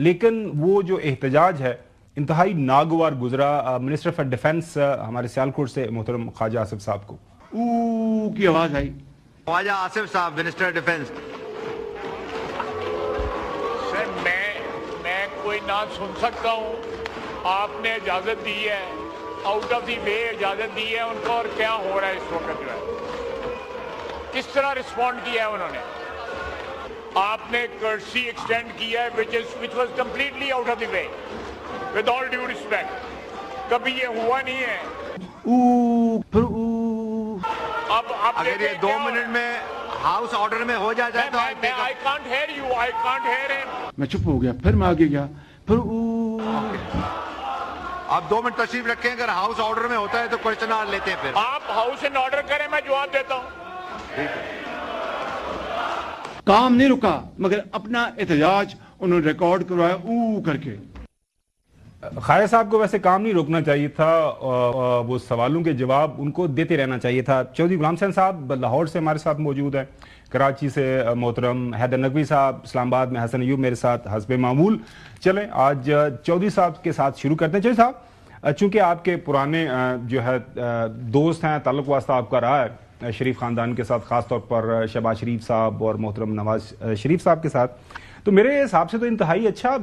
لیکن وہ جو احتجاج ہے انتہائی ناگوار گزرا. منسٹر فار ڈیفنس ہمارے سیالکوٹ سے محترم خواجہ آصف صاحب کو کی آواز آئی. خواجہ آصف صاحب منسٹر ڈیفنس. سر میں کوئی نہ سن سکتا ہوں. آپ نے اجازت دی ہے, آؤٹ آف دی وے اجازت دی ہے ان کو, اور کیا ہو رہا ہے اس وقت جو ہے, کس طرح رسپونڈ کیا ہے انہوں نے. آپ نے کرسی ایکسٹینڈ کیا ہے which was completely out of the way, with all due respect. کبھی یہ ہوا نہیں ہے. اب اگر یہ 2 منٹ میں ہاؤس آرڈر میں ہو جاتا ہے تو I can't hear you, I can't hear him. میں چپ ہو گیا, پھر میں آگے گیا, پھر آپ 2 منٹ تشریف رکھیں. اگر ہاؤس آرڈر میں ہوتا ہے تو کوشچن آر لیتے ہیں. پھر آپ ہاؤس ان آرڈر کریں, میں جواب دیتا ہوں. کام نہیں رکا, مگر اپنا احتجاج انہوں نے ریکارڈ کروایا کر کے. خواجہ صاحب کو ویسے کام نہیں روکنا چاہیے تھا, وہ سوالوں کے جواب ان کو دیتے رہنا چاہیے تھا. چودھری غلام حسین صاحب لاہور سے ہمارے ساتھ موجود ہیں, کراچی سے محترم حیدر نقوی صاحب, اسلام آباد میں حسن ایوب میرے ساتھ حسب معمول. چلیں آج چودھری صاحب کے ساتھ شروع کرتے ہیں. چودھری صاحب, چونکہ آپ کے پرانے جو ہے دوست ہیں, تعلق واسطہ آپ کا رہا ہے شریف خاندان کے ساتھ, خاص طور پر شہباز شریف صاحب اور محترم نواز شریف صاحب کے ساتھ, تو میرے حساب سے تو انتہائی اچھا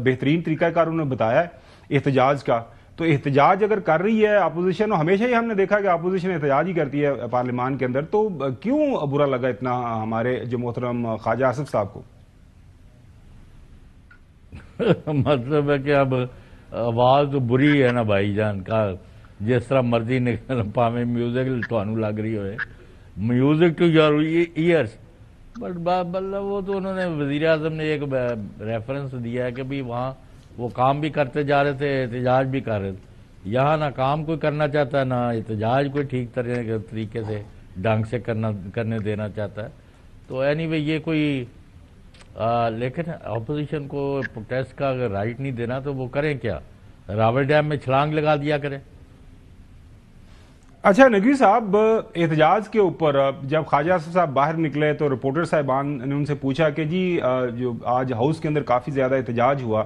بہترین طریقہ کار انہوں نے بتایا ہے احتجاج کا. تو احتجاج اگر کر رہی ہے اپوزیشن, اور ہمیشہ ہی ہم نے دیکھا کہ اپوزیشن احتجاج ہی کرتی ہے پارلیمان کے اندر, تو کیوں برا لگا اتنا ہمارے جو محترم خواجہ آصف صاحب کو؟ مطلب ہے کہ اب آواز تو بری ہے نا بھائی جان کا, جس طرح مرضی نکل پاویں میوزک تھانوں لگ رہی ہوئے, music to your ears. But مطلب وہ تو انہوں نے وزیر اعظم نے ایک ریفرنس دیا ہے کہ بھی وہاں وہ کام بھی کرتے جا رہے تھے, احتجاج بھی کر رہے تھے. یہاں نہ کام کوئی کرنا چاہتا ہے, نہ احتجاج کوئی ٹھیک طریقے سے ڈھنگ سے کرنے دینا چاہتا ہے. تو اینی وے یہ کوئی لیکن اپوزیشن کو پروٹیسٹ کا اگر رائٹ نہیں دینا تو وہ کریں کیا, راول ڈیم میں چھلانگ لگا دیا کریں. اچھا نقوی صاحب, احتجاج کے اوپر جب خواجہ آصف صاحب باہر نکلے تو رپورٹر صاحبان نے ان سے پوچھا کہ جی جو آج ہاؤس کے اندر کافی زیادہ احتجاج ہوا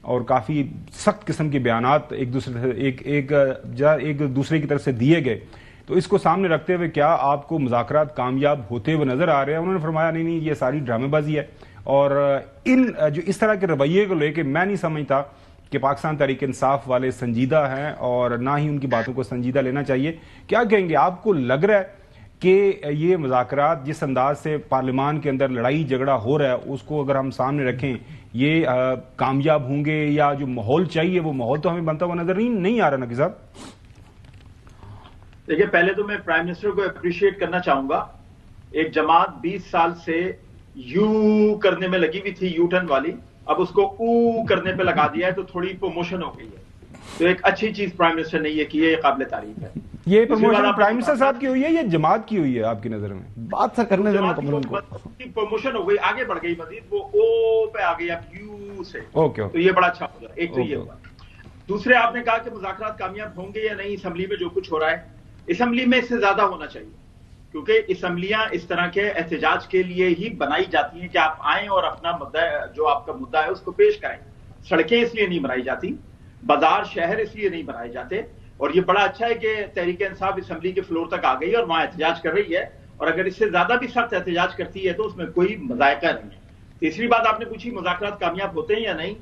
اور کافی سخت قسم کے بیانات ایک دوسرے کی طرف سے دیے گئے, تو اس کو سامنے رکھتے ہوئے کیا آپ کو مذاکرات کامیاب ہوتے ہوئے نظر آ رہے ہیں؟ انہوں نے فرمایا نہیں یہ ساری ڈرامے بازی ہے, اور جو اس طرح کے رویے کو لے کے میں نہیں سمجھتا کہ پاکستان تحریک انصاف والے سنجیدہ ہیں, اور نہ ہی ان کی باتوں کو سنجیدہ لینا چاہیے. کیا کہیں گے, آپ کو لگ رہا ہے کہ یہ مذاکرات جس انداز سے پارلیمان کے اندر لڑائی جھگڑا ہو رہا ہے اس کو اگر ہم سامنے رکھیں یہ کامیاب ہوں گے, یا جو ماحول چاہیے وہ ماحول تو ہمیں بنتا ہوا نظر نہیں آ رہا؟ نقوی صاحب دیکھیں, پہلے تو میں پرائم منسٹر کو اپریشیٹ کرنا چاہوں گا. ایک جماعت 20 سال سے یو کرنے میں لگی ہوئی تھی, یو ٹرن والی, اب اس کو او کرنے پہ لگا دیا ہے, تو تھوڑی پروموشن ہو گئی ہے. تو ایک اچھی چیز پرائم منسٹر نے یہ کی ہے, یہ قابل تعریف ہے. یہ پروموشن پرائم منسٹر صاحب کی ہوئی ہے یا جماعت کی ہوئی ہے آپ کی نظر میں؟ بات سا کرنے دینا پروموشن ہو گئی, آگے بڑھ گئی مزید, وہ او پہ آ گئی اب یو سے. تو یہ بڑا اچھا ہوگا. ایک تو یہ ہوا. دوسرے آپ نے کہا کہ مذاکرات کامیاب ہوں گے یا نہیں. اسمبلی میں جو کچھ ہو رہا ہے, اسمبلی میں اس سے زیادہ ہونا چاہیے, کیونکہ اسمبلیاں اس طرح کے احتجاج کے لیے ہی بنائی جاتی ہیں کہ آپ آئیں اور اپنا مدعا, جو آپ کا مدعا ہے اس کو پیش کریں. سڑکیں اس لیے نہیں بنائی جاتی, بازار شہر اس لیے نہیں بنائے جاتے. اور یہ بڑا اچھا ہے کہ تحریک انصاف اسمبلی کے فلور تک آ گئی اور وہاں احتجاج کر رہی ہے, اور اگر اس سے زیادہ بھی سخت احتجاج کرتی ہے تو اس میں کوئی مذائقہ نہیں ہے. تیسری بات آپ نے پوچھی مذاکرات کامیاب ہوتے ہیں یا نہیں,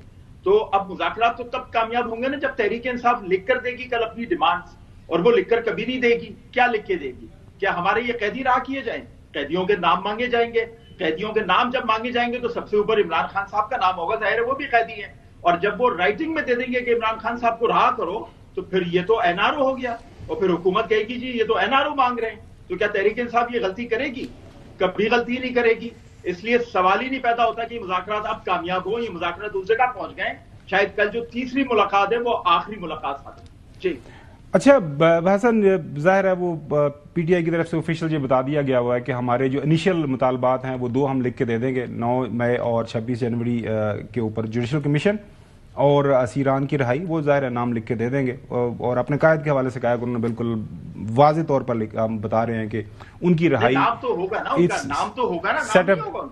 تو اب مذاکرات تو تب کامیاب ہوں گے نا جب تحریک انصاف لکھ کر دے گی کل اپنی ڈیمانڈز, اور وہ لکھ کر کبھی نہیں دے گی. کیا لکھ کے دے گی؟ کیا ہمارے یہ قیدی رہا کیے جائیں؟ قیدیوں کے نام مانگے جائیں گے. قیدیوں کے نام جب مانگے جائیں گے تو سب سے اوپر عمران خان صاحب کا نام ہوگا, ظاہر ہے وہ بھی قیدی ہیں. اور جب وہ رائٹنگ میں دے دیں گے کہ عمران خان صاحب کو رہا کرو, تو پھر یہ تو این آر او ہو گیا, اور پھر حکومت کہے گی جی یہ تو این آر او مانگ رہے ہیں. تو کیا تحریک انصاف یہ غلطی کرے گی؟ کبھی غلطی نہیں کرے گی. اس لیے سوال ہی نہیں پیدا ہوتا کہ مذاکرات اب کامیاب ہوں. یہ مذاکرات اس جگہ پہنچ گئے, شاید کل جو تیسری ملاقات ہے وہ آخری ملاقات ہے. جی اچھا حسن, ظاہر ہے وہ پی ٹی آئی کی طرف سے آفیشیل یہ بتا دیا گیا ہوا ہے کہ ہمارے جو انیشیل مطالبات ہیں وہ 2 ہم لکھ کے دے دیں گے, 9 مئی اور 26 جنوری کے اوپر جوڈیشل کمیشن, اور اسیران کی رہائی وہ ظاہر ہے نام لکھ کے دے دیں گے، اور اپنے قائد کے حوالے سے کہا کہ انہوں نے بالکل واضح طور پر بتا رہے ہیں کہ ان کی رہائی نام تو ہوگا نا، ان کا نام تو ہوگا نا،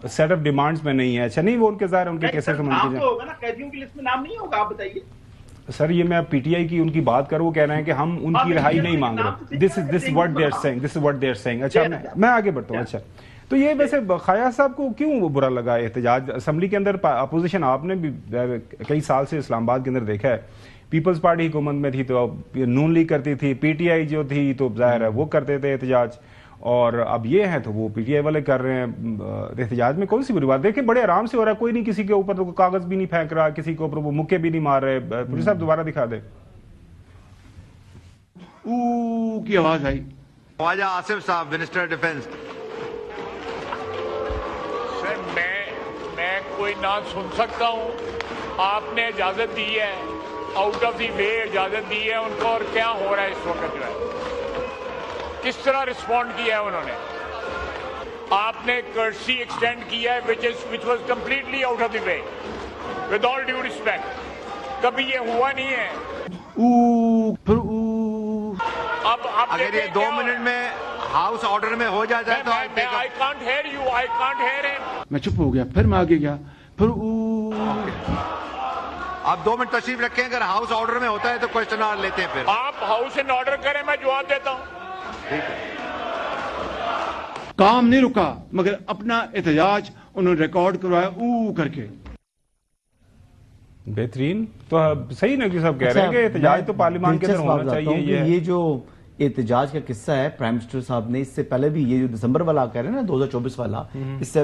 سیٹ اپ ڈیمانڈز میں نہیں ہے. اچھا نہیں، وہ ان کے ظاہر ان کے کیسے سمجھ نام تو ہوگا نا، قیدیوں کی لسٹ میں نام نہیں ہوگا. آپ بتائیے سر، یہ میں پی ٹی آئی کی ان کی بات کروں، وہ کہہ رہے ہیں کہ ہم ان کی رہائی نہیں مانگ رہے. This is what they are seeing. اچھا میں آگے بڑھتا ہوں. اچھا تو یہ ویسے خیاض صاحب کو کیوں برا لگا احتجاج؟ اسمبلی کے اندر اپوزیشن آپ نے بھی کئی سال سے اسلام آباد کے اندر دیکھا ہے، پیپلز پارٹی حکومت میں تھی تو نون لیگ کرتی تھی، پی ٹی آئی جو تھی تو ظاہر ہے وہ کرتے تھے احتجاج، اور اب یہ ہیں تو وہ پی ٹی آئی والے کر رہے ہیں. احتجاج میں کون سی بری بات؟ دیکھیں بڑے آرام سے ہو رہا ہے، کوئی نہیں کسی کے اوپر تو کاغذ بھی نہیں پھینک رہا، کسی کے اوپر وہ مکے بھی نہیں مار رہے. پولیس صاحب دوبارہ دکھا دیں. کی آواز آئی. خواجہ آصف صاحب، منسٹر ڈیفنس. سر میں کوئی نہ سن سکتا ہوں، آپ نے اجازت دی ہے، آؤٹ آف دی وے اجازت دی ہے ان کو، اور کیا ہو رہا ہے اس وقت جو ہے، کس طرح رسپونڈ کیا ہے انہوں نے. آپ نے کرسی ایکسٹینڈ کیا ہے which was completely out of the way, with all due respect. کبھی یہ ہوا نہیں ہے. اب اگر یہ 2 منٹ میں ہاؤس آرڈر میں ہو جاتا ہے تو I can't hear you, I can't hear him. میں چپ ہو گیا، پھر میں آگے گیا، پھر آپ 2 منٹ تشریف رکھیں، اگر ہاؤس آرڈر میں ہوتا ہے تو کوشچن آور لیتے ہیں. پھر آپ ہاؤس ان آرڈر کریں، میں جواب دیتا ہوں. کام نہیں رکا، مگر اپنا احتجاج انہوں نے ریکارڈ کروایا کر کے. بہترین. تو صحیح نقوی صاحب کہہ رہے ہیں کہ احتجاج تو پارلیمان کے اندر ہونا چاہیے. یہ جو احتجاج کا قصہ ہے، پرائم منسٹر صاحب نے اس سے پہلے بھی، یہ جو دسمبر والا کہہ رہے ہیں نا 2024 والا، اس سے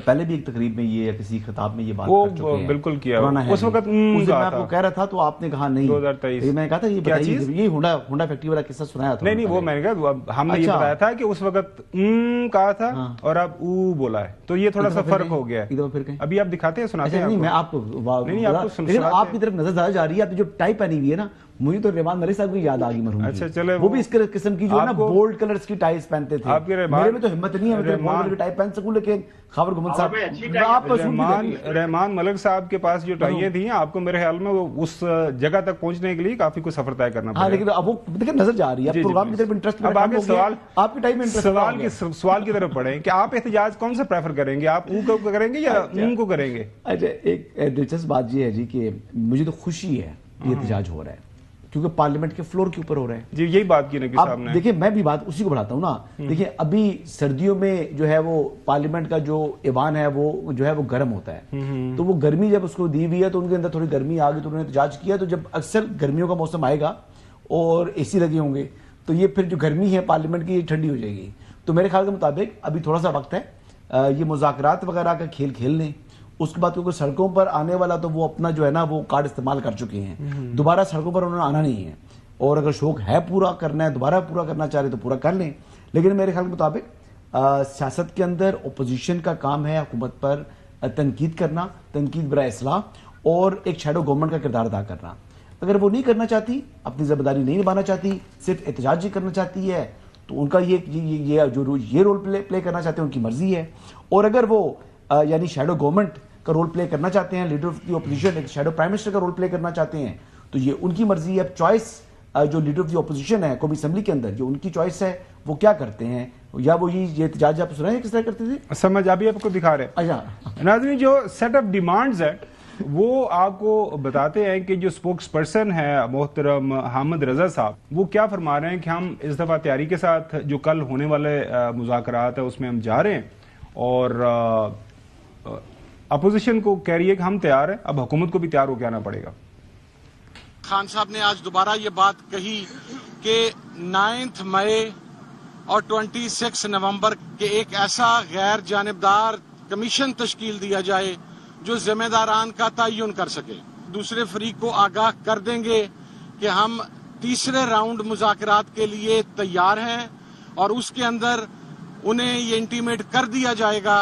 پہلے بھی ایک تقریب میں یہ کسی خطاب میں یہ بات کر چکے ہیں. بالکل کیا اس وقت میں آپ کو کہہ رہا تھا تو آپ نے کہا نہیں. 2023 میں کہا تھا یہ بتائیے، یہ ہونڈا فیکٹری والا قصہ سنایا تھا. نہیں وہ میں نے کہا ہم نے یہ بتایا تھا کہ اس وقت کہا تھا اور اب بولا ہے، تو یہ تھوڑا سا فرق ہو گیا. ابھی آپ دکھاتے ہیں، سناتے ہیں. میں آپ کو آپ کی طرف نظر زیادہ جا رہی ہے، آپ جو ٹائی پہنی ہوئی ہے نا، مجھے تو رحمان ملک صاحب کی یاد آ گئی مرحوم. اچھا چلے، وہ بھی اس قسم کی جو ہے نا بولڈ کلرز کی ٹائز پہنتے تھے. میرے میں تو ہمت نہیں ہے میں بولڈ کلر کی ٹائی پہن سکوں، لیکن خاور گمن صاحب آپ کو رحمان ملک صاحب کے پاس جو ٹائیاں تھیں، آپ کو میرے خیال میں اس جگہ تک پہنچنے کے لیے کافی کچھ سفر طے کرنا پڑا. ہاں لیکن اب وہ دیکھیں نظر جا رہی ہے پروگرام کی طرف انٹرسٹ. اب آگے سوال، آپ کی ٹائم میں سوال کی طرف پڑھیں کہ آپ احتجاج کون سا پریفر کریں گے؟ آپ کو کریں گے یا کو کریں گے؟ اچھا، ایک دلچسپ بات یہ ہے جی کہ مجھے تو خوشی ہے یہ احتجاج ہو رہا ہے، کیونکہ پارلیمنٹ کے فلور کے اوپر ہو رہا ہے. جی یہی بات کی نقوی صاحب نے. دیکھیں میں بھی بات اسی کو بڑھاتا ہوں نا. دیکھیں ابھی سردیوں میں جو ہے وہ پارلیمنٹ کا جو ایوان ہے وہ جو ہے وہ گرم ہوتا ہے، تو وہ گرمی جب اس کو دی ہوئی ہے تو ان کے اندر تھوڑی گرمی آ گئی تو انہوں نے احتجاج کیا. تو جب اکثر گرمیوں کا موسم آئے گا اور اے سی لگے ہوں گے تو یہ پھر جو گرمی ہے پارلیمنٹ کی یہ ٹھنڈی ہو جائے گی. تو میرے خیال کے مطابق ابھی تھوڑا سا وقت ہے، یہ مذاکرات وغیرہ کا کھیل کھیل لیں. اس کے بعد کیونکہ سڑکوں پر آنے والا تو وہ اپنا جو ہے نا وہ کارڈ استعمال کر چکے ہیں، دوبارہ سڑکوں پر انہوں نے آنا نہیں ہے. اور اگر شوق ہے پورا کرنا ہے، دوبارہ پورا کرنا چاہ رہے تو پورا کر لیں. لیکن میرے خیال کے مطابق سیاست کے اندر اپوزیشن کا کام ہے حکومت پر تنقید کرنا، تنقید برائے اصلاح، اور ایک شیڈو گورنمنٹ کا کردار ادا کرنا. اگر وہ نہیں کرنا چاہتی، اپنی ذمہ داری نہیں نبھانا چاہتی، صرف احتجاج ہی کرنا چاہتی ہے، تو ان کا یہ رول پلے کرنا چاہتے ہیں ان کی مرضی ہے. اور اگر وہ یعنی شیڈو گورنمنٹ کا رول پلے کرنا چاہتے ہیں، لیڈر آف دی اپوزیشن ایک شیڈو پرائم منسٹر کا رول پلے کرنا چاہتے ہیں، تو یہ ان کی مرضی ہے. اب چوائس جو لیڈر آف دی اپوزیشن ہے قومی اسمبلی کے اندر، جو ان کی چوائس ہے وہ کیا کرتے ہیں، یا وہ یہ احتجاج آپ سنا ہے کس طرح کرتے تھے سمجھ ابھی آپ کو دکھا رہے ہیں. اچھا ناظرین، جو سیٹ اپ ڈیمانڈز ہے وہ آپ کو بتاتے ہیں کہ جو سپوکس پرسن ہے محترم حامد رضا صاحب، وہ کیا فرما رہے ہیں کہ ہم اس دفعہ تیاری کے ساتھ جو کل ہونے والے مذاکرات ہیں اس میں ہم جا رہے ہیں، اور اپوزیشن کو کہہ رہی ہے کہ ہم تیار ہیں، اب حکومت کو بھی تیار ہو کے آنا پڑے گا. خان صاحب نے آج دوبارہ یہ بات کہی کہ 9 مئی اور 26 نومبر کے ایک ایسا غیر جانبدار کمیشن تشکیل دیا جائے جو ذمہ داران کا تعین کر سکے. دوسرے فریق کو آگاہ کر دیں گے کہ ہم تیسرے راؤنڈ مذاکرات کے لیے تیار ہیں، اور اس کے اندر انہیں یہ انٹیمیٹ کر دیا جائے گا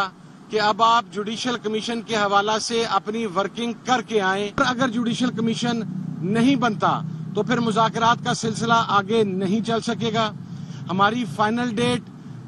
کہ اب آپ جوڈیشل کمیشن کے حوالہ سے اپنی ورکنگ کر کے آئیں. اگر جوڈیشل کمیشن نہیں بنتا تو پھر مذاکرات کا سلسلہ آگے نہیں چل سکے گا. ہماری final date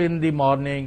in the morning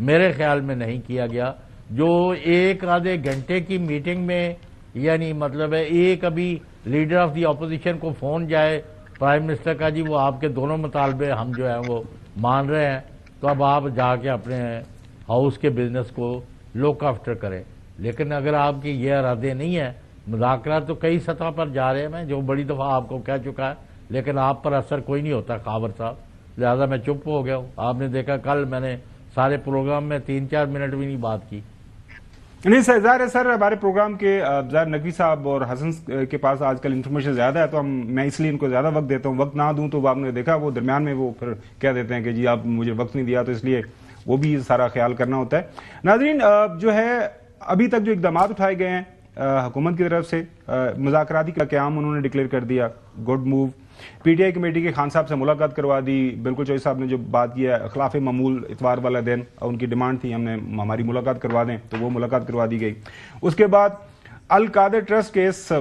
میرے خیال میں نہیں کیا گیا. جو ایک آدھے گھنٹے کی میٹنگ میں یعنی مطلب ہے ایک ابھی لیڈر آف دی اپوزیشن کو فون جائے پرائم منسٹر کا جی وہ آپ کے دونوں مطالبے ہم جو ہیں وہ مان رہے ہیں تو اب آپ جا کے اپنے ہاؤس کے بزنس کو لک آفٹر کریں. لیکن اگر آپ کی یہ ارادے نہیں ہے مذاکرات تو کئی سطح پر جا رہے ہیں میں جو بڑی دفعہ آپ کو کہہ چکا ہے لیکن آپ پر اثر کوئی نہیں ہوتا خاور صاحب لہذا میں چپ ہو گیا ہوں. آپ نے دیکھا کل میں نے سارے پروگرام میں 3-4 منٹ بھی نہیں بات کی. نہیں سر ظاہر ہے سر ہمارے پروگرام کے ظاہر نقوی صاحب اور حسن کے پاس آج کل انفارمیشن زیادہ ہے تو میں اس لیے ان کو زیادہ وقت دیتا ہوں. وقت نہ دوں تو آپ نے دیکھا وہ درمیان میں وہ پھر کہہ دیتے ہیں کہ جی آپ مجھے وقت نہیں دیا تو اس لیے وہ بھی سارا خیال کرنا ہوتا ہے. ناظرین جو ہے ابھی تک جو اقدامات اٹھائے گئے ہیں حکومت کی طرف سے مذاکراتی کا قیام انہوں نے ڈکلیئر کر دیا good move. P T I committee کے خان صاحب سے ملاقات کروا دی. بالکل چوہدری صاحب نے جو بات کیا خلاف معمول اتوار والا دن ان کی ڈیمانڈ تھی ہماری ملاقات کروا دیں تو وہ ملاقات کروا دی گئی. اس کے بعد القادر ٹرسٹ کیس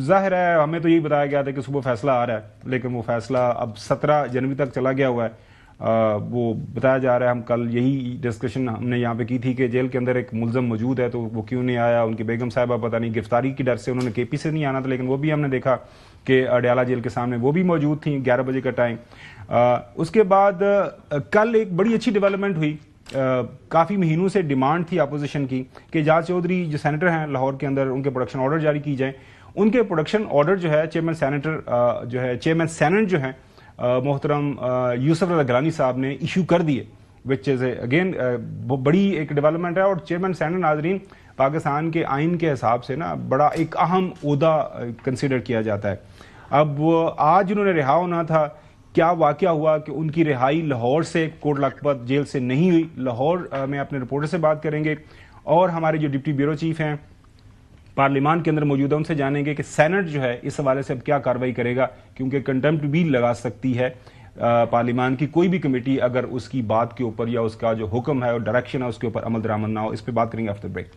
ظاہر ہے ہمیں تو یہی بتایا گیا تھا کہ صبح فیصلہ آ رہا ہے لیکن وہ فیصلہ اب 17 جنوری تک چلا گیا ہوا ہے. وہ بتایا جا رہا ہے ہم کل یہی ڈسکشن ہم نے یہاں پہ کی تھی کہ جیل کے اندر ایک ملزم موجود ہے تو وہ کیوں نہیں آیا. ان کی بیگم صاحبہ پتہ نہیں گرفتاری کی ڈر سے انہوں نے کے پی سے نہیں آنا تھا لیکن وہ بھی ہم نے دیکھا کہ اڈیالہ جیل کے سامنے وہ بھی موجود تھیں 11 بجے کا ٹائم. اس کے بعد کل ایک بڑی اچھی ڈیولپمنٹ ہوئی. کافی مہینوں سے ڈیمانڈ تھی اپوزیشن کی کہ اعجاز چودھری جو سینیٹر ہیں لاہور کے اندر ان کے پروڈکشن آرڈر جاری کی جائیں. ان کے پروڈکشن آرڈر جو ہے چیئرمین سینٹ جو ہیں محترم یوسف رضا گیلانی صاحب نے ایشو کر دیے وچ از اگین بڑی ایک ڈیولپمنٹ ہے. اور چیئرمین سینٹ ناظرین پاکستان کے آئین کے حساب سے نا بڑا ایک اہم عہدہ کنسیڈر کیا جاتا ہے. اب آج انہوں نے رہا ہونا تھا. کیا واقعہ ہوا کہ ان کی رہائی لاہور سے کوٹ لکھپت جیل سے نہیں ہوئی. لاہور میں اپنے رپورٹر سے بات کریں گے اور ہمارے جو ڈپٹی بیورو چیف ہیں پارلیمان کے اندر موجود ہے ان سے جانیں گے کہ سینٹ جو ہے اس حوالے سے اب کیا کارروائی کرے گا کیونکہ کنٹمپٹ بھی لگا سکتی ہے پارلیمان کی کوئی بھی کمیٹی اگر اس کی بات کے اوپر یا اس کا جو حکم ہے اور ڈائریکشن ہے اس کے اوپر عمل درآمد نہ ہو. اس پہ بات کریں گے آفٹر بریک.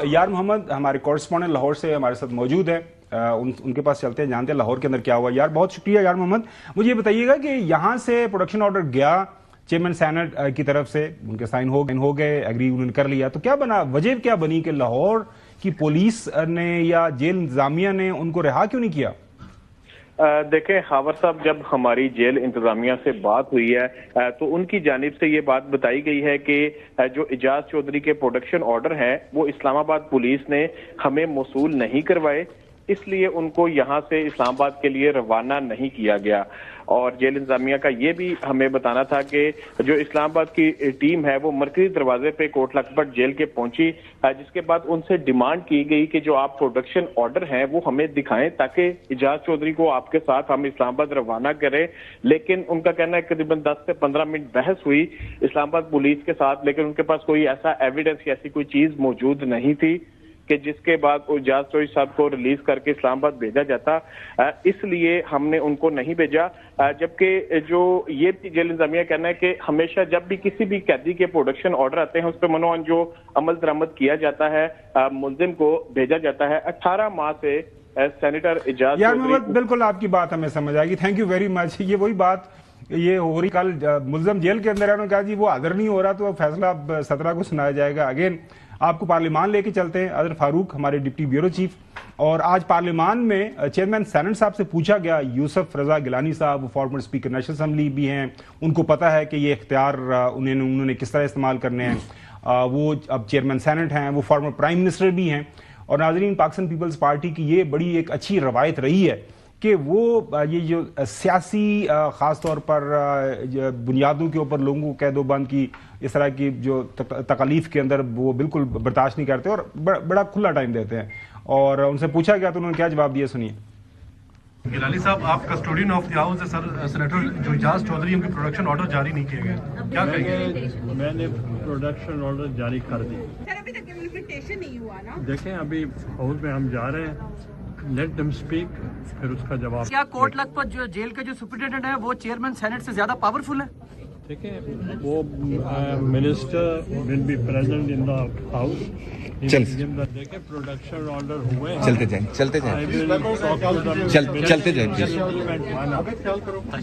یار محمد ہمارے کورسپونڈنٹ لاہور سے ہمارے ساتھ موجود ہیں. ان کے پاس چلتے ہیں جانتے ہیں لاہور کے اندر کیا ہوا. یار بہت شکریہ یار محمد. مجھے یہ بتائیے گا کہ یہاں سے پروڈکشن آرڈر گیا چیئرمین سینٹ کی طرف سے ان کے سائن ہو گئے ایگری انہوں نے کر لیا تو کیا بنا وجہ کیا بنی کہ لاہور کی پولیس نے یا جیل انتظامیہ نے ان کو رہا کیوں نہیں کیا؟ دیکھیں خاور صاحب جب ہماری جیل انتظامیہ سے بات ہوئی ہے تو ان کی جانب سے یہ بات بتائی گئی ہے کہ جو اعجاز چودھری کے پروڈکشن آرڈر ہیں وہ اسلام آباد پولیس نے ہمیں موصول نہیں کروائے اس لیے ان کو یہاں سے اسلام آباد کے لیے روانہ نہیں کیا گیا. اور جیل انتظامیہ کا یہ بھی ہمیں بتانا تھا کہ جو اسلام آباد کی ٹیم ہے وہ مرکزی دروازے پہ کوٹ لکھپت جیل کے پہنچی جس کے بعد ان سے ڈیمانڈ کی گئی کہ جو آپ پروڈکشن آرڈر ہیں وہ ہمیں دکھائیں تاکہ اعجاز چودھری کو آپ کے ساتھ ہم اسلام آباد روانہ کریں. لیکن ان کا کہنا ہے قریباً 10 سے 15 منٹ بحث ہوئی اسلام آباد پولیس کے ساتھ لیکن ان کے پاس کوئی ایسا ایویڈنس یا ایسی کوئی چیز موجود نہیں تھی کہ جس کے بعد اعجاز چودھری صاحب کو ریلیز کر کے اسلام آباد بھیجا جاتا. اس لیے ہم نے ان کو نہیں بھیجا. جبکہ جو یہ جیل انتظامیہ کہنا ہے کہ ہمیشہ جب بھی کسی بھی قیدی کے پروڈکشن آرڈر آتے ہیں اس پہ منوعن جو عمل درآمد کیا جاتا ہے ملزم کو بھیجا جاتا ہے. 18 ماہ سے سینیٹر اعجاز چودھری بالکل آپ کی بات ہمیں سمجھ آئے گی. Thank you very much. یہ وہی بات یہ ہو رہی کل ملزم جیل کے اندر ہے انہوں نے کہا جی وہ حاضر نہیں ہو رہا تو فیصلہ اب 17 کو سنایا جائے گا. اگین آپ کو پارلیمان لے کے چلتے ہیں اظہر فاروق ہمارے ڈپٹی بیورو چیف. اور آج پارلیمان میں چیئرمین سینٹ صاحب سے پوچھا گیا یوسف رضا گیلانی صاحب وہ فارمر اسپیکر نیشنل اسمبلی بھی ہیں ان کو پتہ ہے کہ یہ اختیار انہوں نے کس طرح استعمال کرنے ہیں. وہ اب چیئرمین سینٹ ہیں وہ فارمر پرائم منسٹر بھی ہیں. اور ناظرین پاکستان پیپلز پارٹی کی یہ بڑی ایک اچھی روایت رہی ہے کہ وہ یہ جو سیاسی خاص طور پر بنیادوں کے اوپر لوگوں کو قید و بند کی اس طرح کی جو تکالیف کے اندر وہ بالکل برداشت نہیں کرتے اور بڑا کھلا ٹائم دیتے ہیں. اور ان سے پوچھا گیا تو انہوں نے کیا جواب دیا سنیے. گیلانی صاحب آپ کسٹوڈین آف دی ہاؤس ہے سینیٹر جو اعجاز چودھری ان کے پروڈکشن آرڈر جاری نہیں کیے گئے کیا کہیں گے؟ میں نے پروڈکشن آرڈر جاری کر دی. ابھی تک امپلیمنٹیشن نہیں ہوا نا. دیکھیں ابھی ہاؤس میں ہم جا رہے ہیں لیٹ دم اسپیک پھر اس کا جواب. کیا کوٹ لکھپت جو جیل کے جو سپرنٹینڈنٹ ہے وہ چیئرمین سینٹ سے زیادہ پاورفل ہے؟ دیکھیں وہ minister will be present in the house. دیکھیں پروڈکشن آرڈر ہوئے چلتے جائیں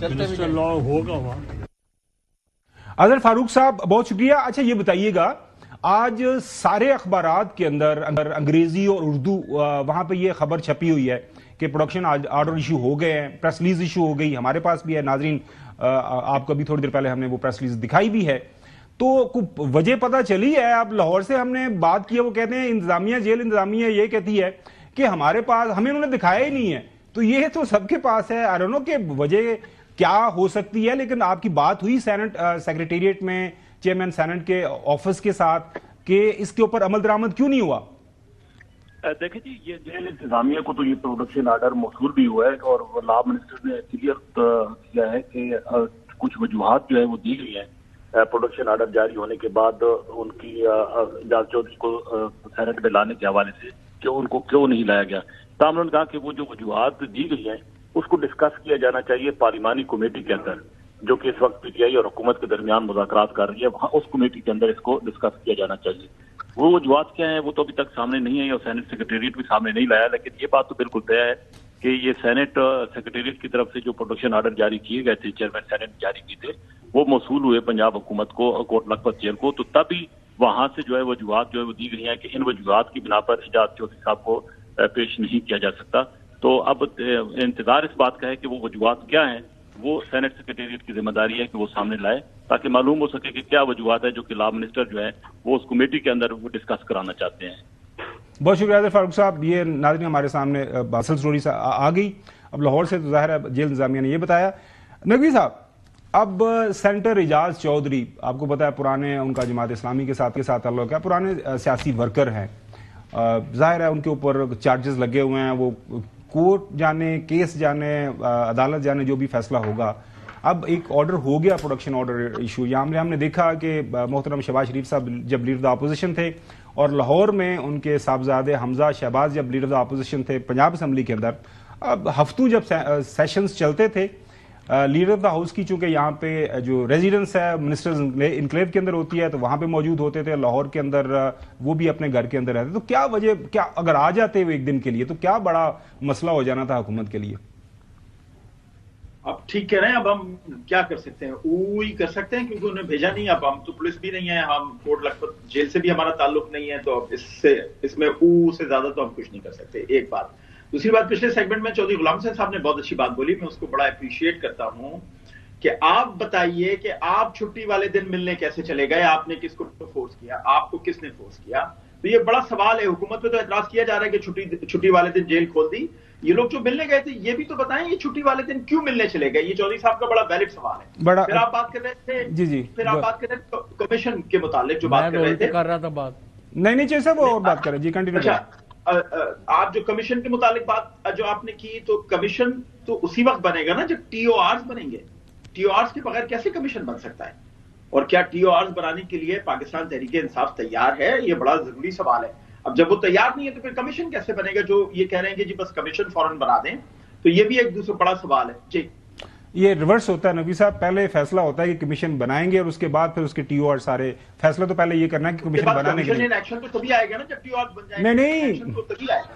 منسٹر لا ہوگا وہاں. اظہر فاروق صاحب بہت شکریہ. اچھا یہ بتائیے گا, آج سارے اخبارات کے اندر انگریزی اور اردو وہاں پہ یہ خبر چھپی ہوئی ہے کہ پروڈکشن آرڈر ایشو ہو گئے ہیں, پریس ریلیز ایشو ہو گئی, ہمارے پاس بھی ہے. ناظرین آپ کو ابھی تھوڑی دیر پہلے ہم نے وہ پریس ریلیز دکھائی بھی ہے. تو وجہ پتہ چلی ہے, اب لاہور سے ہم نے بات کی ہے, وہ کہتے ہیں انتظامیہ, جیل انتظامیہ یہ کہتی ہے کہ ہمارے پاس, ہمیں انہوں نے دکھایا ہی نہیں ہے. تو یہ تو سب کے پاس ہے, آئی ڈونٹ نو کہ وجہ کیا ہو سکتی ہے. لیکن آپ کی بات ہوئی سینٹ سیکریٹریٹ میں چیئرمین سینٹ کے آفس کے ساتھ کہ اس کے اوپر عمل درآمد کیوں نہیں ہوا؟ دیکھیں جی, یہ جیل انتظامیہ کو تو یہ پروڈکشن آرڈر موصول بھی ہوا ہے اور لا منسٹر نے کلیئر کیا ہے کہ کچھ وجوہات جو ہے وہ دی گئی ہیں پروڈکشن آرڈر جاری ہونے کے بعد ان کی اعجاز چودھری کو سینٹ میں لانے کے حوالے سے کہ ان کو کیوں نہیں لایا گیا. تاہم انہوں نے کہا کہ وہ جو وجوہات دی گئی ہیں اس کو ڈسکس کیا جانا چاہیے پارلیمانی کمیٹی کے اندر, جو کہ اس وقت پی ٹی آئی اور حکومت کے درمیان مذاکرات کر رہی ہے. وہاں اس کمیٹی کے اندر اس کو ڈسکس کیا جانا چاہیے. وہ وجوہات کیا ہیں وہ تو ابھی تک سامنے نہیں ہے اور سینٹ سیکریٹریٹ بھی سامنے نہیں لایا, لیکن یہ بات تو بالکل طے ہے کہ یہ سینٹ سیکریٹریٹ کی طرف سے جو پروڈکشن آرڈر جاری کیے گئے تھے, چیئرمین سینٹ جاری کیے تھے, وہ موصول ہوئے پنجاب حکومت کو, کوٹ لکھپت جیل کو. تو تبھی وہاں سے جو ہے وجوہات جو ہے وہ دی گئی ہیں کہ ان وجوہات کی بنا پر اعجاز چودھری صاحب کو پیش نہیں کیا جا سکتا. تو اب انتظار اس بات کا ہے کہ وہ وجوہات کیا ہیں, وہ سینٹ سیکریٹریٹ کی ذمہ داری ہے کہ وہ سامنے لائے تاکہ معلوم ہو سکے کہ کیا وجوہات ہے جو کہ لا منسٹر جو ہے وہ اس کمیٹی کے اندر وہ ڈسکس کرانا چاہتے ہیں. بہت شکریہ اظہر فاروق صاحب. یہ ناظرین ہمارے سامنے اصل سٹوری آ گئی. اب لاہور سے تو ظاہر ہے جیل انتظامیہ نے یہ بتایا. نقوی صاحب, اب سینٹر اعجاز چودھری, آپ کو پتا ہے پرانے ان کا جماعت اسلامی کے ساتھ تعلق ہے, پرانے سیاسی ورکر ہیں, ظاہر ہے ان کے اوپر چارجز لگے ہوئے ہیں, وہ کورٹ جانے, کیس جانے, عدالت جانے, جو بھی فیصلہ ہوگا. اب ایک آرڈر ہو گیا, پروڈکشن آرڈر ایشو. یہاں ہم نے دیکھا کہ محترم شہباز شریف صاحب جب لیڈر دا اپوزیشن تھے اور لاہور میں ان کے صاحبزادے حمزہ شہباز جب لیڈر دا اپوزیشن تھے پنجاب اسمبلی کے اندر, اب ہفتوں جب سیشنز چلتے تھے لیڈر آف دا ہاؤس کی, چونکہ یہاں پہ جو ریزیڈنس ہے منسٹرز انکلیو کے اندر ہوتی ہے, تو وہاں پہ موجود ہوتے تھے. لاہور کے اندر وہ بھی اپنے گھر کے اندر رہتے. تو کیا وجہ, کیا اگر آ جاتے وہ ایک دن کے لیے تو کیا بڑا مسئلہ ہو جانا تھا حکومت کے لیے؟ اب ٹھیک کہہ رہے ہیں, اب ہم کیا کر سکتے ہیں, وہی کر سکتے ہیں کیونکہ انہیں بھیجا نہیں. اب ہم تو پولیس بھی نہیں ہے, ہم کوٹ لکھپت جیل سے بھی ہمارا تعلق نہیں ہے, تو اب اس میں سے زیادہ تو ہم کچھ نہیں کر سکتے. ایک بات. دوسری بات, پچھلے سیگمنٹ میں چودھری غلام حسین صاحب نے بہت اچھی بات بولی, میں اس کو بڑا اپریشیٹ کرتا ہوں کہ آپ بتائیے کہ آپ چھٹی والے دن ملنے کیسے چلے گئے, آپ نے کس کو فورس کیا, آپ کو کس نے فورس کیا. تو یہ بڑا سوال ہے. حکومت پہ تو اعتراض کیا جا رہا ہے کہ چھٹی والے دن جیل کھول دی. یہ لوگ جو ملنے گئے تھے یہ بھی تو بتائیں یہ چھٹی والے دن کیوں ملنے چلے گئے. یہ چودھری صاحب کا بڑا ویلڈ سوال ہے. پھر آپ بات کر رہے تھے, جی پھر آپ بات کر رہے تھے کمیشن کے متعلق جو بات کر رہے تھے, کر رہا تھا بات نہیں چاہیے صاحب اور بات کریں. جی کنٹینیو کریں. آپ جو کمیشن کے متعلق بات جو آپ نے کی, تو کمیشن تو اسی وقت بنے گا نا جب ٹی او آرز بنیں گے. ٹی او آرز کے بغیر کیسے کمیشن بن سکتا ہے؟ اور کیا ٹی او آرز بنانے کے لیے پاکستان تحریک انصاف تیار ہے؟ یہ بڑا ضروری سوال ہے. اب جب وہ تیار نہیں ہے تو پھر کمیشن کیسے بنے گا؟ جو یہ کہہ رہے ہیں کہ جی بس کمیشن فوراً بنا دیں, تو یہ بھی ایک دوسرا بڑا سوال ہے. جی یہ ریورس ہوتا ہے نقوی صاحب, پہلے فیصلہ ہوتا ہے کہ کمیشن بنائیں گے اور اس کے بعد پھر اس کے ٹی او آر سارے فیصلہ تو پہلے یہ کرنا ہے کہ کمیشن بنانے کے لیے. ایکشن تو تبھی آئے گا نا جب ٹی او آر بن جائے گا.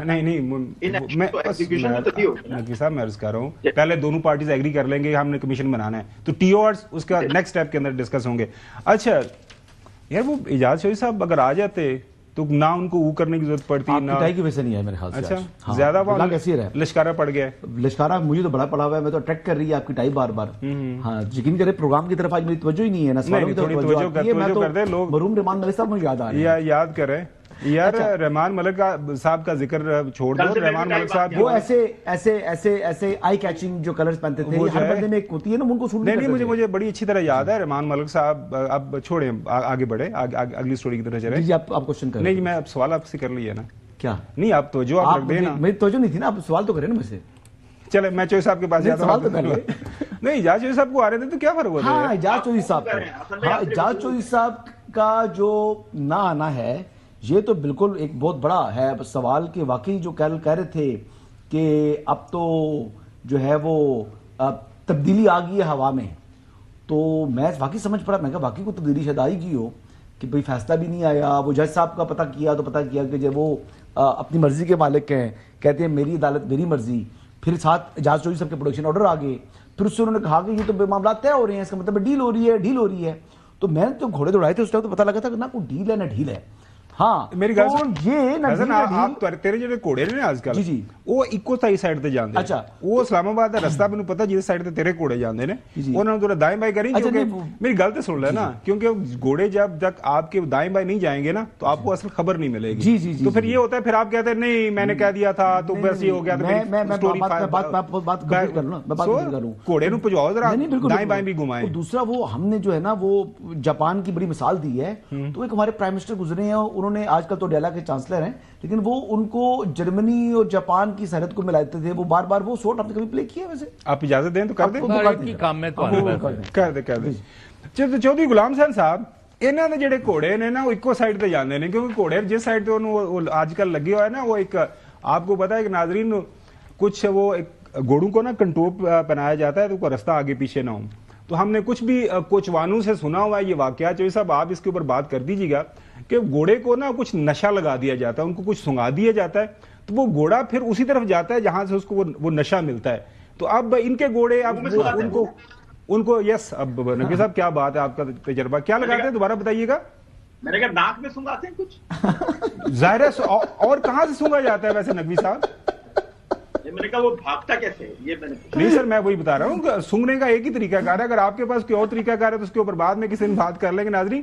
نہیں نقوی صاحب میں عرض کر رہا ہوں, پہلے دونوں پارٹیز ایگری کر لیں گے ہم نے کمیشن بنانا ہے, تو ٹی او آرز اس کا نیکسٹ اسٹیپ کے اندر ڈسکس ہوں گے. اچھا یار, وہ اعجاز چودھری صاحب اگر آ جاتے تو نہ ان کو وہ کرنے کی ضرورت پڑتی, نہ کی وجہ سے نہیں ہے میرے خیال سے. اچھا زیادہ لشکارہ پڑ گیا ہے. لشکارہ مجھے تو بڑا پڑا ہوا ہے, میں تو اٹریکٹ کر رہی ہے آپ کی ٹائی بار بار. ہاں یقین کرے پروگرام کی طرف آج میری توجہ ہی نہیں ہے, نہ توجہ لوگ مرحوم رحمان ملک صاحب مجھے یاد آ رہے ہیں. یاد کریں یار, رحمان ملک صاحب کا ذکر چھوڑ دو. رحمان ملک صاحب وہ ایسے آئی کیچنگ جو کلرز پہنتے تھے, ہر بندے میں ایک ہوتی ہے نا, ان کو سن نہیں. مجھے بڑی اچھی طرح یاد ہے رحمان ملک صاحب. اب چھوڑیں, آگے بڑھیں, اگلی سٹوری کی طرف چلیں. جی آپ کوشچن کریں. نہیں میں اب سوال آپ سے کر لیا نا. کیا نہیں, آپ توجہ آپ رکھ دیں نا. میری توجہ نہیں تھی نا, آپ سوال تو کریں نا مجھ سے. چلے میں چودھری صاحب کے پاس جاتا ہوں. نہیں اعجاز چودھری صاحب کو آ رہے تھے تو کیا فرق ہوتا ہے؟ ہاں اعجاز چودھری صاحب کا, اعجاز چودھری صاحب کا جو نہ آنا ہے یہ تو بالکل ایک بہت بڑا ہے سوال. کہ واقعی جو کہہ رہے تھے کہ اب تو جو ہے وہ تبدیلی آ گئی ہے ہوا میں, تو میں واقعی سمجھ پڑا, میں کہا واقعی کو تبدیلی شاید آئی کی ہو کہ بھئی فیصلہ بھی نہیں آیا. وہ جج صاحب کا پتہ کیا تو پتہ کیا کہ جب وہ اپنی مرضی کے مالک ہیں, کہتے ہیں میری عدالت میری مرضی. پھر ساتھ اعجاز چودھری صاحب کے پروڈکشن آرڈر آ گئے, پھر اس سے انہوں نے کہا کہ یہ تو معاملات طے ہو رہے ہیں, اس کا مطلب ڈیل ہو رہی ہے. تو میں نے جو گھوڑے دوڑائے تھے اس ٹائم تو پتہ لگا تھا کہ نہ کوئی ڈیل ہے نہ ڈھیل ہے. ہاں میری گل سن یہ تیرے جڑے گھوڑے نے آج کل وہ اکو سائی سائڈ تے جاندے. اچھا وہ اسلام آباد دا رستہ مینوں پتہ جس سائڈ تے تیرے گھوڑے جاندے نے انہاں نوں تھوڑا دائیں بائیں کریں, کیونکہ میری گل تے سن لے نا, کیونکہ گھوڑے جب تک آپ کے دائیں بائیں نہیں جائیں گے نا تو آپ کو اصل خبر نہیں ملے گی. تو پھر یہ ہوتا ہے پھر آپ کہتے ہیں نہیں میں نے کہہ دیا تھا تو بس یہ ہو گیا. گھوڑے نوں پجاؤ ذرا, دائیں بائیں بھی گھمائیں. دوسرا وہ ہم نے جو ہے نا وہ جاپان کی بڑی مثال دی ہے. تو ایک ہمارے پرائم منسٹر گزرے ہیں, انہوں نے آج کل تو ڈیلا کے چانسلر ہیں, لیکن وہ ان کو جرمنی اور جاپان کی سرحد کو ملاتے تھے. وہ بار بار وہ شوٹ آپ نے کبھی پلے کیا ہے؟ ویسے آپ اجازت دیں تو کر دیں, کر دیں. چودھری غلام حسین صاحب, انہاں دے جڑے گھوڑے نے نا وہ اکو سائڈ تے جاندے نے, کیونکہ گھوڑے جس سائڈ تے انہوں آج کل لگے ہوئے نا وہ ایک آپ کو پتا ہے کہ ناظرین کچھ وہ گھوڑوں کو نا کنٹوپ پہنایا جاتا ہے تو کوئی رستہ آگے پیچھے نہ ہو. تو ہم نے کچھ بھی کوچوانوں سے سنا ہوا ہے یہ واقعہ. چوہدری صاحب آپ اس کے اوپر بات کر دیجیے گا کہ گھوڑے کو نا کچھ نشہ لگا دیا جاتا ہے, ان کو کچھ سنگا دیا جاتا ہے, تو وہ گھوڑا پھر اسی طرف جاتا ہے جہاں سے اس کو وہ نشہ ملتا ہے. تو اب ان کے گھوڑے اب ان کو یس اب نقوی صاحب کیا بات ہے, آپ کا تجربہ کیا لگاتے ہیں دوبارہ بتائیے گا. میں نے کہا ناک میں سنگاتے ہیں کچھ, ظاہر ہے اور کہاں سے سنگا جاتا ہے ویسے نقوی صاحب؟ میں نے کہا وہ بھاگتا کیسے ہے یہ میں نے نہیں سر, میں وہی بتا رہا ہوں سنگنے کا ایک ہی طریقہ کار ہے. اگر آپ کے پاس کوئی اور طریقہ کار ہے تو اس کے اوپر بعد میں کسی دن بات کر لیں گے ناظرین.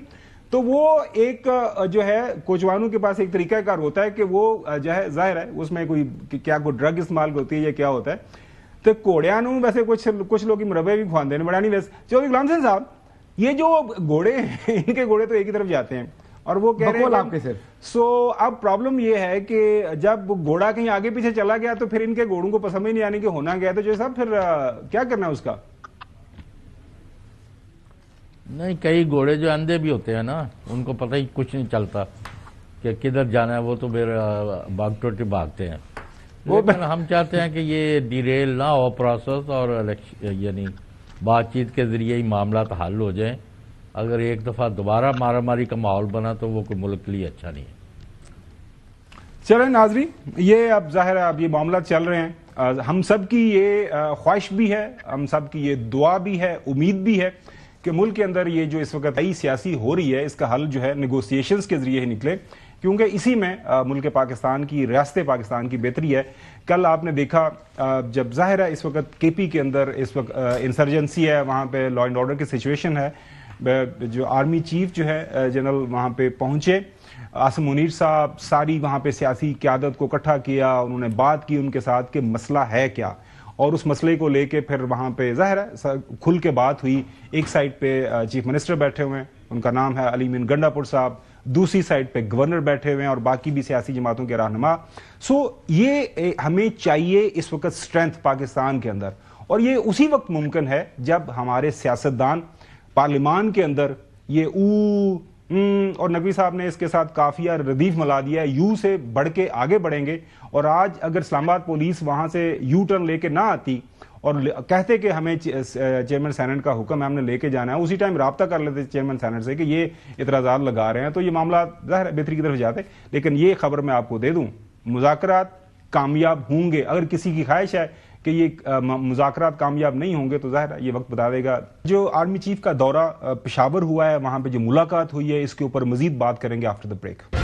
تو وہ ایک جو ہے کوچوانوں کے پاس ایک طریقہ کار ہوتا ہے کہ وہ جو ہے ظاہر ہے اس میں کوئی کیا کوئی ڈرگ استعمال ہوتی ہے یا کیا ہوتا ہے. تو گھوڑیاں نوں ویسے کچھ لوگ مربے بھی کھواندے ہیں بڑا نہیں. ویسے چودھری غلام حسین صاحب, یہ جو گھوڑے ہیں ان کے گھوڑے تو ایک ہی طرف جاتے ہیں اور وہ کہہ رہے ہیں سو اب پرابلم یہ ہے کہ جب گھوڑا کہیں آگے پیچھے چلا گیا تو پھر ان کے گھوڑوں کو پسند ہی نہیں آنے کہ ہونا گیا. تو جو صاحب پھر کیا کرنا ہے اس کا؟ نہیں, کئی گھوڑے جو اندھے بھی ہوتے ہیں نا ان کو پتہ ہی کچھ نہیں چلتا کہ کدھر جانا ہے, وہ تو پھر بھاگ ٹوٹے بھاگتے ہیں. لیکن ہم چاہتے ہیں کہ یہ ڈیریل نہ ہو پروسیس اور یعنی بات چیت کے ذریعے ہی معاملات حل ہو جائیں. اگر ایک دفعہ دوبارہ مارا ماری کا ماحول بنا تو وہ کوئی ملک کے لیے اچھا نہیں ہے. چلیں ناظرین, یہ اب ظاہر ہے اب یہ معاملات چل رہے ہیں. ہم سب کی یہ خواہش بھی ہے, ہم سب کی یہ دعا بھی ہے, امید بھی ہے کہ ملک کے اندر یہ جو اس وقت نئی سیاسی ہو رہی ہے اس کا حل جو ہے نیگوسیشنز کے ذریعے ہی نکلے, کیونکہ اسی میں ملک پاکستان کی, ریاست پاکستان کی بہتری ہے. کل آپ نے دیکھا جب ظاہر ہے اس وقت کے پی کے اندر اس وقت انسرجنسی ہے, وہاں پہ لا اینڈ آرڈر کی سچویشن ہے, جو آرمی چیف جو ہے جنرل وہاں پہ پہنچے, عاصم منیر صاحب ساری وہاں پہ سیاسی قیادت کو اکٹھا کیا, انہوں نے بات کی ان کے ساتھ کہ مسئلہ ہے کیا, اور اس مسئلے کو لے کے پھر وہاں پہ ظاہر ہے کھل کے بات ہوئی. ایک سائڈ پہ چیف منسٹر بیٹھے ہوئے ہیں, ان کا نام ہے علی مین گنڈا پور صاحب, دوسری سائڈ پہ گورنر بیٹھے ہوئے ہیں اور باقی بھی سیاسی جماعتوں کے رہنما. سو یہ ہمیں چاہیے اس وقت اسٹرینتھ پاکستان کے اندر, اور یہ اسی وقت ممکن ہے جب ہمارے سیاستدان پارلیمان کے اندر یہ اور نقوی صاحب نے اس کے ساتھ کافیہ ردیف ملا دیا ہے, یو سے بڑھ کے آگے بڑھیں گے. اور آج اگر اسلام آباد پولیس وہاں سے یو ٹرن لے کے نہ آتی اور کہتے کہ ہمیں چیئرمین سینٹ کا حکم ہے ہم نے لے کے جانا ہے, اسی ٹائم رابطہ کر لیتے چیئرمین سینٹ سے کہ یہ اعتراضات لگا رہے ہیں, تو یہ معاملات ظاہر بہتری کی طرف جاتے. لیکن یہ خبر میں آپ کو دے دوں, مذاکرات کامیاب ہوں گے. اگر کسی کی خواہش ہے کہ یہ مذاکرات کامیاب نہیں ہوں گے تو ظاہر ہے یہ وقت بتا دے گا. جو آرمی چیف کا دورہ پشاور ہوا ہے, وہاں پہ جو ملاقات ہوئی ہے, اس کے اوپر مزید بات کریں گے آفٹر دا بریک.